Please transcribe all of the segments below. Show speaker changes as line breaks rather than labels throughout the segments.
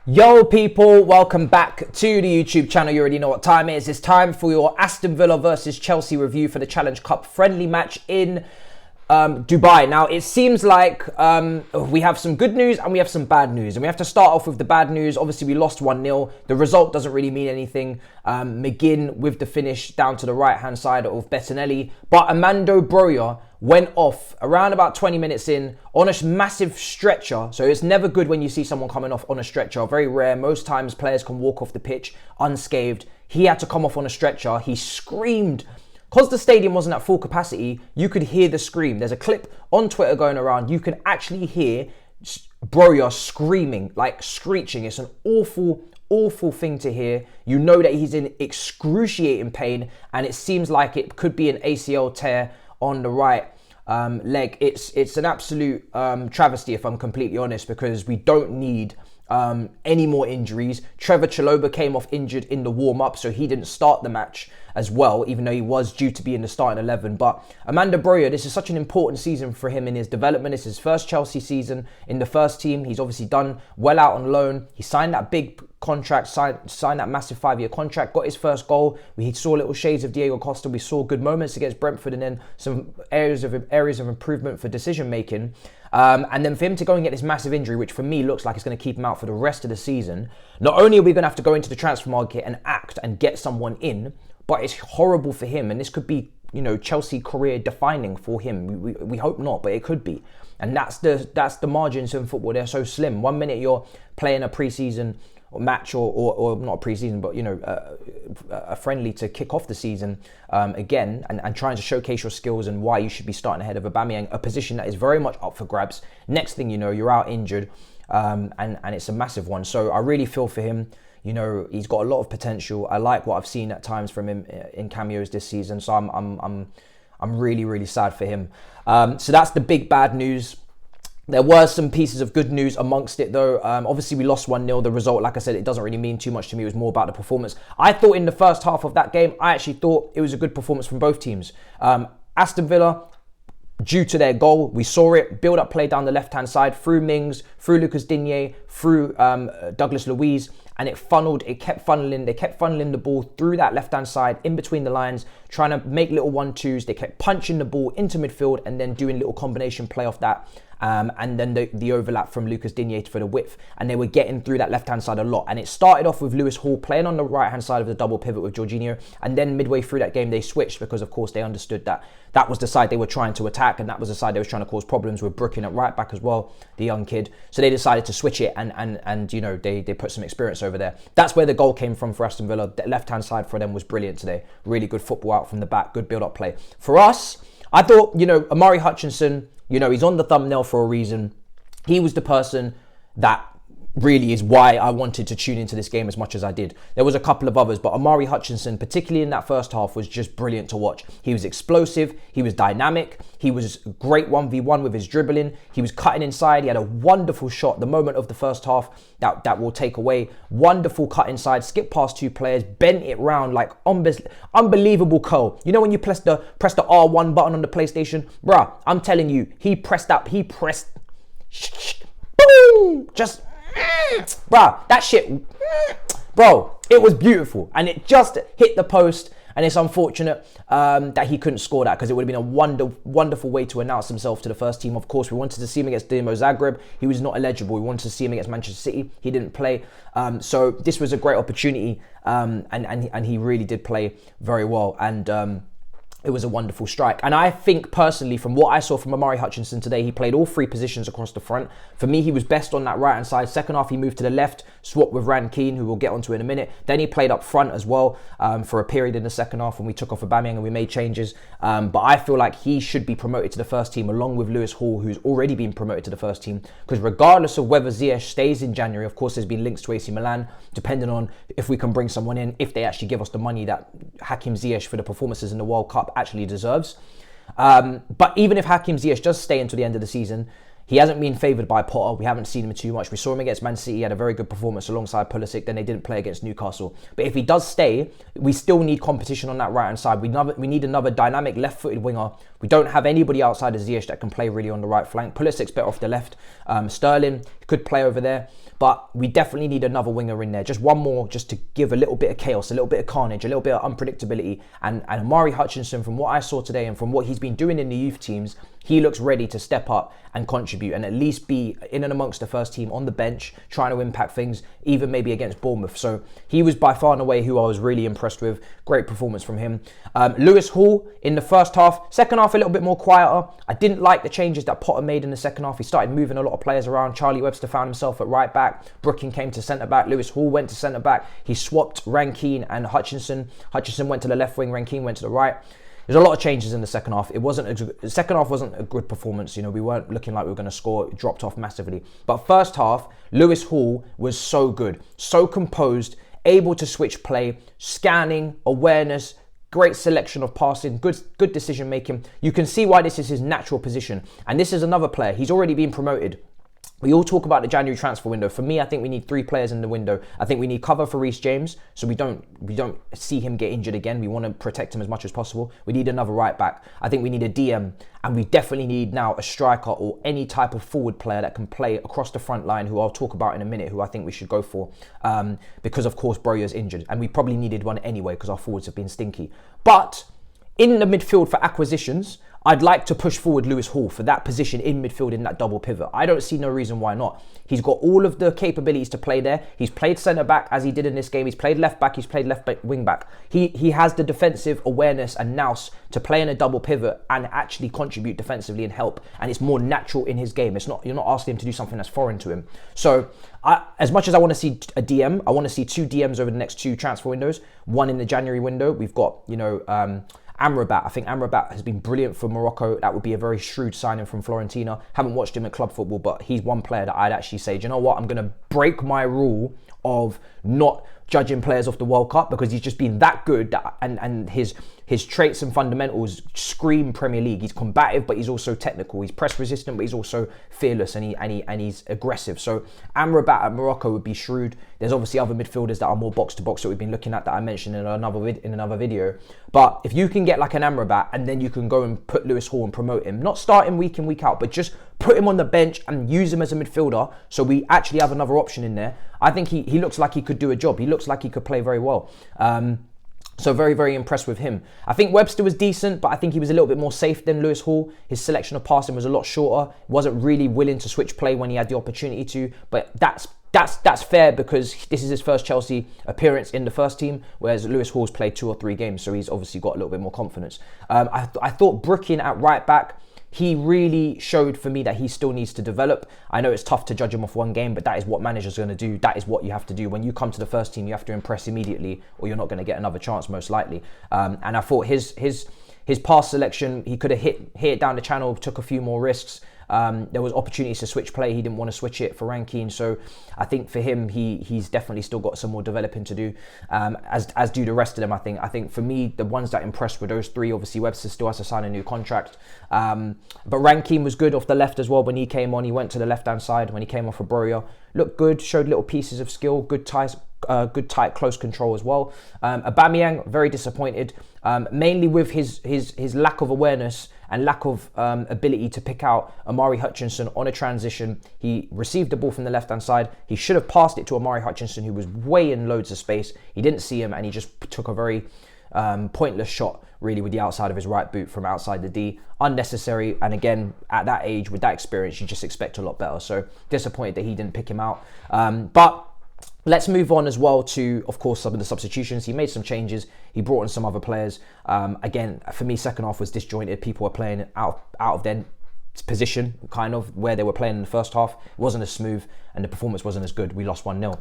Yo people, welcome back to the YouTube channel. You already know what time it is. It's time for your Aston Villa versus Chelsea review for the Challenge Cup friendly match in Dubai. Now, it seems like we have some good news and we have some bad news. And we have to start off with the bad news. Obviously, we lost 1-0. The result doesn't really mean anything. McGinn with the finish down to the right-hand side of Bettinelli. But Armando Broja went off around about 20 minutes in on a massive stretcher. So it's never good when you see someone coming off on a stretcher. Very rare. Most times players can walk off the pitch unscathed. He had to come off on a stretcher. He screamed. Because the stadium wasn't at full capacity, you could hear the scream. There's a clip on Twitter going around. You can actually hear Broja screaming, like screeching. It's an awful thing to hear. You know that he's in excruciating pain, and it seems like it could be an ACL tear on the right leg. It's an absolute travesty, if I'm completely honest, because we don't need any more injuries. Trevor Chalobah came off injured in the warm-up, so he didn't start the match as well, even though he was due to be in the starting 11. But Armando Broja, this is such an important season for him in his development. It's his first Chelsea season in the first team. He's obviously done well out on loan. He signed that big contract, signed that massive 5-year contract, got his first goal. We saw little shades of Diego Costa. We saw good moments against Brentford, and then some areas of improvement for decision making. And then for him to go and get this massive injury, which for me looks like it's going to keep him out for the rest of the season. Not only are we going to have to go into the transfer market and act and get someone in, but it's horrible for him. And this could be, you know, Chelsea career defining for him. We hope not, but it could be. And that's the margins in football. They're so slim. 1 minute you're playing a pre-season match or not a pre-season, but, you know, a friendly to kick off the season again and trying to showcase your skills and why you should be starting ahead of Aubameyang, a position that is very much up for grabs. Next thing you know, you're out injured, and it's a massive one. So I really feel for him. You know, he's got a lot of potential. I like what I've seen at times from him in cameos this season. So I'm really sad for him. So that's the big bad news. There were some pieces of good news amongst it, though. Obviously, we lost 1-0. The result, like I said, it doesn't really mean too much to me. It was more about the performance. I thought in the first half of that game, I actually thought it was a good performance from both teams. Aston Villa, due to their goal, we saw it. Build-up play down the left-hand side through Mings, through Lucas Digne, through Douglas Luiz. And it kept funneling. They kept funneling the ball through that left-hand side, in between the lines, trying to make little 1-2s. They kept punching the ball into midfield and then doing little combination play off that. And then the overlap from Lucas Digne for the width. And they were getting through that left-hand side a lot. And it started off with Lewis Hall playing on the right-hand side of the double pivot with Jorginho. And then midway through that game, they switched because, of course, they understood that that was the side they were trying to attack. And that was the side they were trying to cause problems with Brooklyn at right back as well, the young kid. So they decided to switch it and you know, they put some experience over there. That's where the goal came from for Aston Villa. The left-hand side for them was brilliant today. Really good football out from the back, good build-up play. For us, I thought, you know, Omari Hutchinson, you know, he's on the thumbnail for a reason. He was the person that really is why I wanted to tune into this game as much as I did. There was a couple of others, but Omari Hutchinson, particularly in that first half, was just brilliant to watch. He was explosive, he was dynamic, he was great 1v1 with his dribbling, he was cutting inside, he had a wonderful shot, the moment of the first half that will take away. Wonderful cut inside, skipped past two players, bent it round like unbelievable curl. You know when you press the R1 button on the PlayStation? Bruh, I'm telling you, he pressed, boom, just, bruh, that shit, bro, it was beautiful. And it just hit the post. And it's unfortunate that he couldn't score that, because it would have been a wonderful way to announce himself to the first team. Of course, we wanted to see him against Dinamo Zagreb. He was not eligible. We wanted to see him against Manchester City. He didn't play. So this was a great opportunity. And he really did play very well. And it was a wonderful strike. And I think personally, from what I saw from Omari Hutchinson today, he played all three positions across the front. For me, he was best on that right-hand side. Second half, he moved to the left, swapped with Ran Keane, who we'll get onto in a minute. Then he played up front as well for a period in the second half when we took off Aubameyang and we made changes. But I feel like he should be promoted to the first team along with Lewis Hall, who's already been promoted to the first team. Because regardless of whether Ziyech stays in January, of course, there's been links to AC Milan, depending on if we can bring someone in, if they actually give us the money that Hakim Ziyech for the performances in the World Cup actually deserves. But even if Hakim Ziyech does stay until the end of the season, He hasn't been favoured by Potter. We haven't seen him too much. We saw him against Man City. He had a very good performance alongside Pulisic. Then they didn't play against Newcastle. But if he does stay, we still need competition on that right-hand side. We need another dynamic left-footed winger. We don't have anybody outside of Ziyech that can play really on the right flank. Pulisic's better off the left. Sterling could play over there. But we definitely need another winger in there. Just one more, just to give a little bit of chaos, a little bit of carnage, a little bit of unpredictability. And Omari Hutchinson, from what I saw today and from what he's been doing in the youth teams, he looks ready to step up and contribute and at least be in and amongst the first team on the bench, trying to impact things, even maybe against Bournemouth. So he was by far and away who I was really impressed with. Great performance from him. Lewis Hall in the first half. Second half, a little bit more quieter. I didn't like the changes that Potter made in the second half. He started moving a lot of players around. Charlie Webster found himself at right back. Brooking came to centre back. Lewis Hall went to centre back. He swapped Rankine and Hutchinson. Hutchinson went to the left wing. Rankine went to the right. There's a lot of changes in the second half. The second half wasn't a good performance. You know, we weren't looking like we were going to score. It dropped off massively. But first half, Lewis Hall was so good, so composed, able to switch play, scanning, awareness, great selection of passing, good decision making. You can see why this is his natural position. And this is another player. He's already been promoted. We all talk about the January transfer window. For me, I think we need 3 players in the window. I think we need cover for Reece James, so we don't see him get injured again. We want to protect him as much as possible. We need another right back. I think we need a DM, and we definitely need now a striker or any type of forward player that can play across the front line, who I'll talk about in a minute, who I think we should go for, because of course Broja's injured, and we probably needed one anyway because our forwards have been stinky. But in the midfield for acquisitions, I'd like to push forward Lewis Hall for that position in midfield in that double pivot. I don't see no reason why not. He's got all of the capabilities to play there. He's played centre back as he did in this game. He's played left back. He's played left back, wing back. He has the defensive awareness and nous to play in a double pivot and actually contribute defensively and help. And it's more natural in his game. You're not asking him to do something that's foreign to him. So as much as I want to see a DM, I want to see 2 DMs over the next 2 transfer windows. One in the January window. We've got, Amrabat. I think Amrabat has been brilliant for Morocco. That would be a very shrewd signing from Florentina. Haven't watched him at club football, but he's one player that I'd actually say, do you know what? I'm going to break my rule of not judging players off the World Cup, because he's just been that good and his traits and fundamentals scream Premier League. He's combative, but he's also technical. He's press resistant, but he's also fearless and he's aggressive. So Amrabat at Morocco would be shrewd. There's obviously other midfielders that are more box to box that we've been looking at that I mentioned in another video. But if you can get like an Amrabat and then you can go and put Lewis Hall and promote him, not start him week in, week out, but just put him on the bench and use him as a midfielder so we actually have another option in there. I think he looks like he could do a job. He looks like he could play very well. So very, very impressed with him. I think Webster was decent, but I think he was a little bit more safe than Lewis Hall. His selection of passing was a lot shorter. Wasn't really willing to switch play when he had the opportunity to. But that's fair, because this is his first Chelsea appearance in the first team, whereas Lewis Hall's played 2 or 3 games, so he's obviously got a little bit more confidence. I thought Brooking at right back, he really showed for me that he still needs to develop. I know it's tough to judge him off one game, but that is what managers are going to do. That is what you have to do. When you come to the first team, you have to impress immediately, or you're not going to get another chance, most likely. And I thought his pass selection, he could have hit it down the channel, took a few more risks. There was opportunities to switch play. He didn't want to switch it for Rankine. So I think for him, he's definitely still got some more developing to do, as do the rest of them. I think for me, the ones that impressed were those 3. Obviously, Webster still has to sign a new contract. But Rankine was good off the left as well. When he came on, he went to the left-hand side. When he came off for Broja, looked good, showed little pieces of skill, good tight, close control as well. Aubameyang, very disappointed, mainly with his lack of awareness and lack of ability to pick out Omari Hutchinson on a transition. He received the ball from the left-hand side. He should have passed it to Omari Hutchinson, who was way in loads of space. He didn't see him, and he just took a very pointless shot, really, with the outside of his right boot from outside the D. Unnecessary, and again, at that age, with that experience, you just expect a lot better. So disappointed that he didn't pick him out. But let's move on as well to, of course, some of the substitutions. He made some changes. He brought in some other players. Again, for me, second half was disjointed. People were playing out of their position, kind of, where they were playing in the first half. It wasn't as smooth, and the performance wasn't as good. We lost 1-0.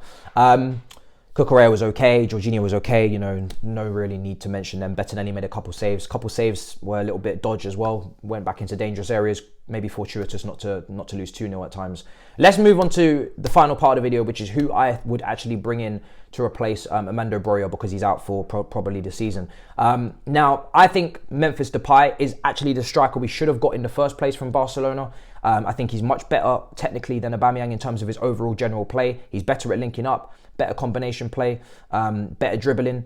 Cucurella was okay. Jorginho was okay. No really need to mention them. Bettinelli made a couple saves. Couple saves were a little bit dodge as well. Went back into dangerous areas. Maybe fortuitous not to lose 2-0 at times. Let's move on to the final part of the video, which is who I would actually bring in to replace Armando Broja, because he's out for probably the season. Now, I think Memphis Depay is actually the striker we should have got in the first place from Barcelona. I think he's much better technically than Aubameyang in terms of his overall general play. He's better at linking up, better combination play, better dribbling,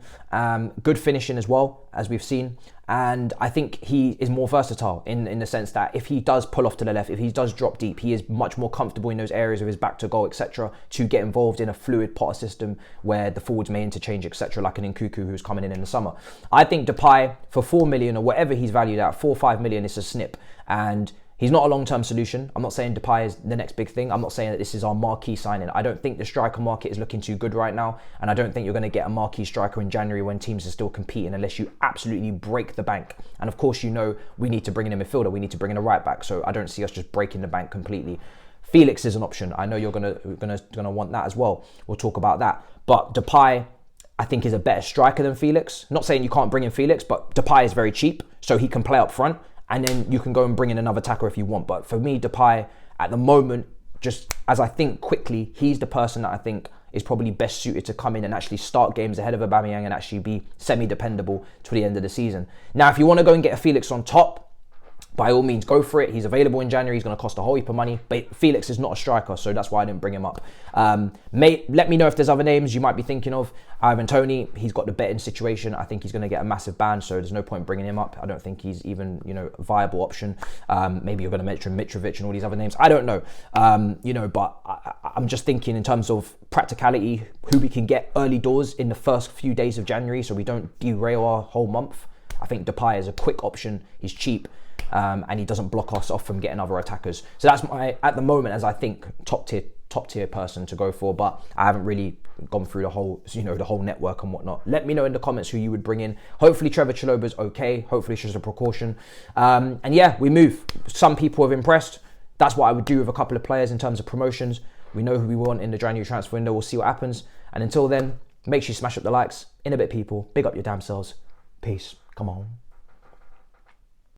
good finishing as well, as we've seen. And I think he is more versatile in the sense that if he does pull off to the left, if he does drop deep, he is much more comfortable in those areas of his back to goal, etc., to get involved in a fluid Potter system where the forwards may interchange, etc., like an Nkuku who's coming in the summer. I think Depay, for 4 million or whatever he's valued at, 4 or 5 million, is a snip. And he's not a long-term solution. I'm not saying Depay is the next big thing. I'm not saying that this is our marquee signing. I don't think the striker market is looking too good right now. And I don't think you're going to get a marquee striker in January when teams are still competing unless you absolutely break the bank. And of course, you know, we need to bring in a midfielder. We need to bring in a right back. So I don't see us just breaking the bank completely. Felix is an option. I know you're gonna want that as well. We'll talk about that. But Depay, I think, is a better striker than Felix. Not saying you can't bring in Felix, but Depay is very cheap, so he can play up front. And then you can go and bring in another attacker if you want. But for me, Depay, at the moment, just as I think quickly, he's the person that I think is probably best suited to come in and actually start games ahead of Aubameyang and actually be semi-dependable to the end of the season. Now, if you want to go and get a Felix on top, by all means, go for it. He's available in January. He's going to cost a whole heap of money. But Felix is not a striker, so that's why I didn't bring him up. Let me know if there's other names you might be thinking of. Ivan Toney, he's got the betting situation. I think he's going to get a massive ban, so there's no point bringing him up. I don't think he's even, a viable option. Maybe you're going to mention Mitrovic and all these other names. I don't know. But I'm just thinking in terms of practicality, who we can get early doors in the first few days of January so we don't derail our whole month. I think Depay is a quick option. He's cheap. And he doesn't block us off from getting other attackers. So that's my, at the moment, as I think, top tier person to go for. But I haven't really gone through the whole, the whole network and whatnot. Let me know in the comments who you would bring in. Hopefully Trevor Chalobah's okay. Hopefully it's just a precaution. And yeah, we move. Some people have impressed. That's what I would do with a couple of players in terms of promotions. We know who we want in the January transfer window. We'll see what happens. And until then, make sure you smash up the likes. In a bit, people. Big up your damn selves. Peace. Come on.